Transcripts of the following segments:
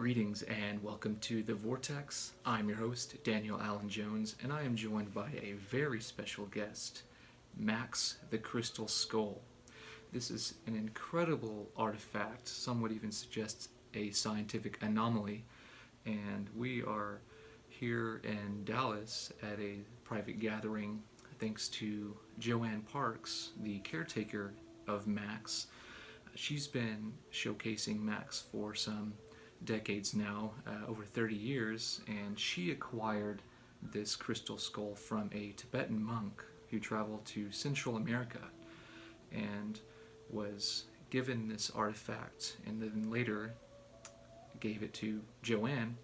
Greetings and welcome to The Vortex. I'm your host, Daniel Allen Jones, and I am joined by a very special guest, Max the Crystal Skull. This is an incredible artifact, some would even suggest a scientific anomaly, and we are here in Dallas at a private gathering thanks to Joanne Parks, the caretaker of Max. She's been showcasing Max for some decades now, over 30 years, and she acquired this crystal skull from a Tibetan monk who traveled to Central America and was given this artifact, and then later gave it to Joanne,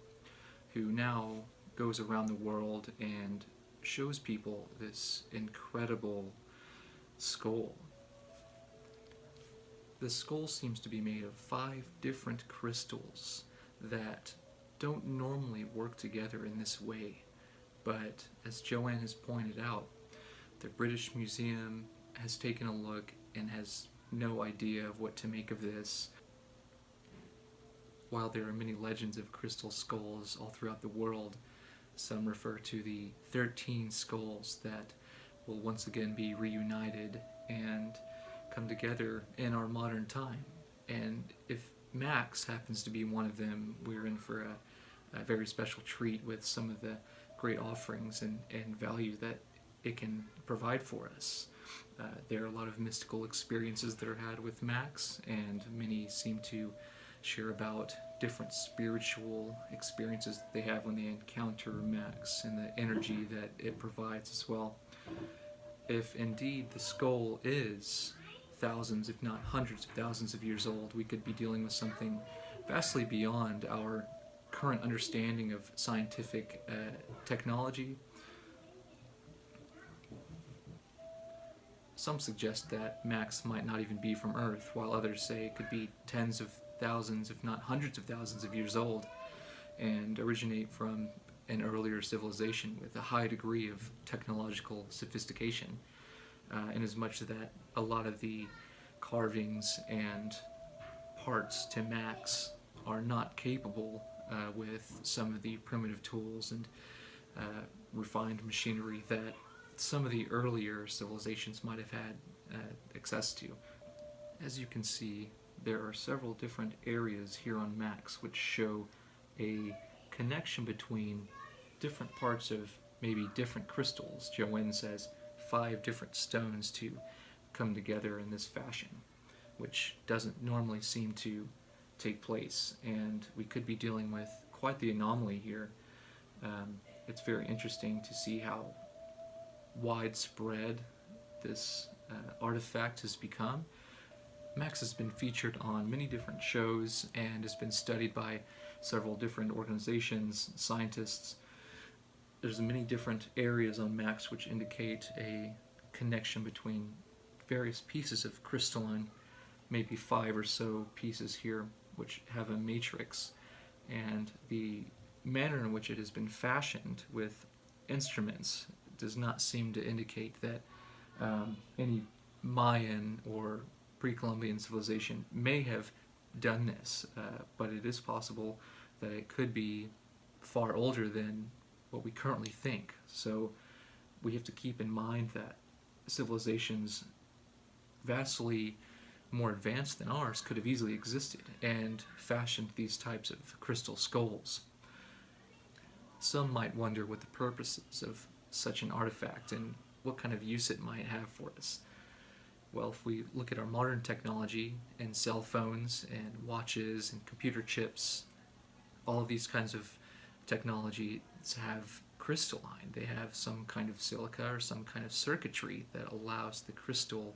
who now goes around the world and shows people this incredible skull. The skull seems to be made of 5 different crystals that don't normally work together in this way, but as Joanne has pointed out, the British Museum has taken a look and has no idea of what to make of this. While there are many legends of crystal skulls all throughout the world, some refer to the 13 skulls that will once again be reunited and come together in our modern time. And if Max happens to be one of them, we're in for a very special treat with some of the great offerings and value that it can provide for us. There are a lot of mystical experiences that are had with Max, and many seem to share about different spiritual experiences that they have when they encounter Max and the energy that it provides as well. If indeed the skull is thousands, if not hundreds of thousands of years old, we could be dealing with something vastly beyond our current understanding of scientific technology. Some suggest that Max might not even be from Earth, while others say it could be tens of thousands, if not hundreds of thousands of years old, and originate from an earlier civilization with a high degree of technological sophistication. In as much that a lot of the carvings and parts to Max are not capable with some of the primitive tools and refined machinery that some of the earlier civilizations might have had access to. As you can see, there are several different areas here on Max which show a connection between different parts of maybe different crystals. Joanne says 5 different stones to come together in this fashion, which doesn't normally seem to take place, and we could be dealing with quite the anomaly here. It's very interesting to see how widespread this artifact has become. Max has been featured on many different shows and has been studied by several different organizations, scientists. There's many different areas on Max which indicate a connection between various pieces of crystalline, maybe 5 or so pieces here, which have a matrix, and the manner in which it has been fashioned with instruments does not seem to indicate that any Mayan or pre-Columbian civilization may have done this, but it is possible that it could be far older than what we currently think. So we have to keep in mind that civilizations vastly more advanced than ours could have easily existed and fashioned these types of crystal skulls. Some might wonder what the purposes of such an artifact and what kind of use it might have for us. Well, if we look at our modern technology and cell phones and watches and computer chips, all of these kinds of technology have crystalline. They have some kind of silica or some kind of circuitry that allows the crystal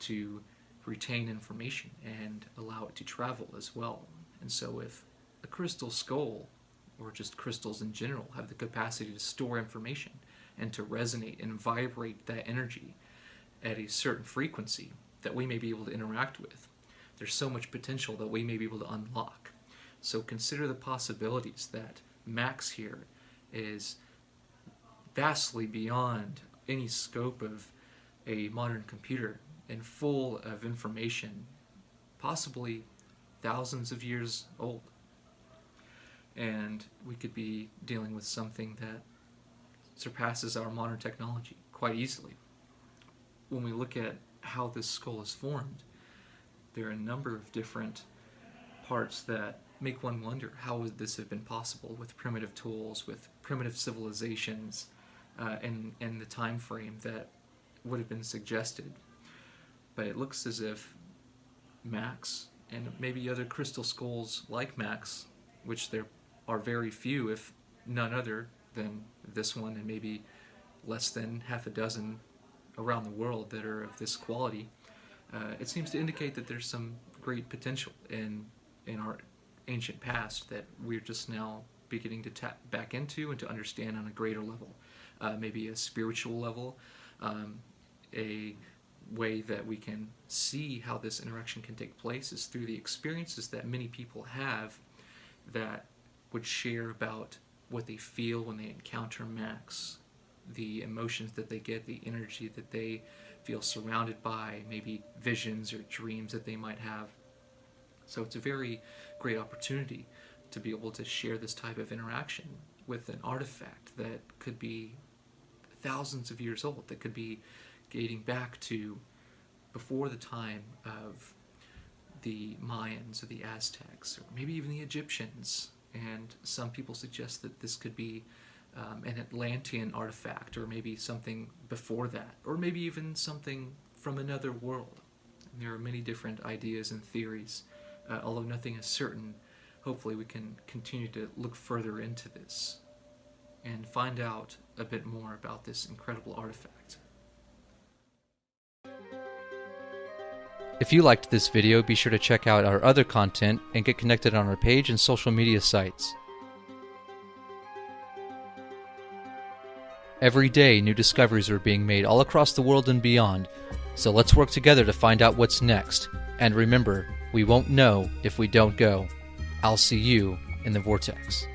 to retain information and allow it to travel as well. And so if a crystal skull, or just crystals in general, have the capacity to store information and to resonate and vibrate that energy at a certain frequency that we may be able to interact with, there's so much potential that we may be able to unlock. So consider the possibilities that Max here is vastly beyond any scope of a modern computer and full of information, possibly thousands of years old. and we could be dealing with something that surpasses our modern technology quite easily. When we look at how this skull is formed, there are a number of different parts that make one wonder, how would this have been possible with primitive tools, with primitive civilizations, and the time frame that would have been suggested. But it looks as if Max, and maybe other crystal skulls like Max, which there are very few, if none other than this one, and maybe less than half a dozen around the world that are of this quality, it seems to indicate that there's some great potential in our ancient past that we're just now beginning to tap back into and to understand on a greater level, maybe a spiritual level, a way that we can see how this interaction can take place is through the experiences that many people have that would share about what they feel when they encounter Max, the emotions that they get, the energy that they feel surrounded by, maybe visions or dreams that they might have. So it's a very great opportunity to be able to share this type of interaction with an artifact that could be thousands of years old, that could be dating back to before the time of the Mayans or the Aztecs, or maybe even the Egyptians. And some people suggest that this could be an Atlantean artifact, or maybe something before that, or maybe even something from another world. And there are many different ideas and theories. Although nothing is certain, hopefully we can continue to look further into this and find out a bit more about this incredible artifact. If you liked this video, be sure to check out our other content and get connected on our page and social media sites. Every day, new discoveries are being made all across the world and beyond, so let's work together to find out what's next. And remember, we won't know if we don't go. I'll see you in the vortex.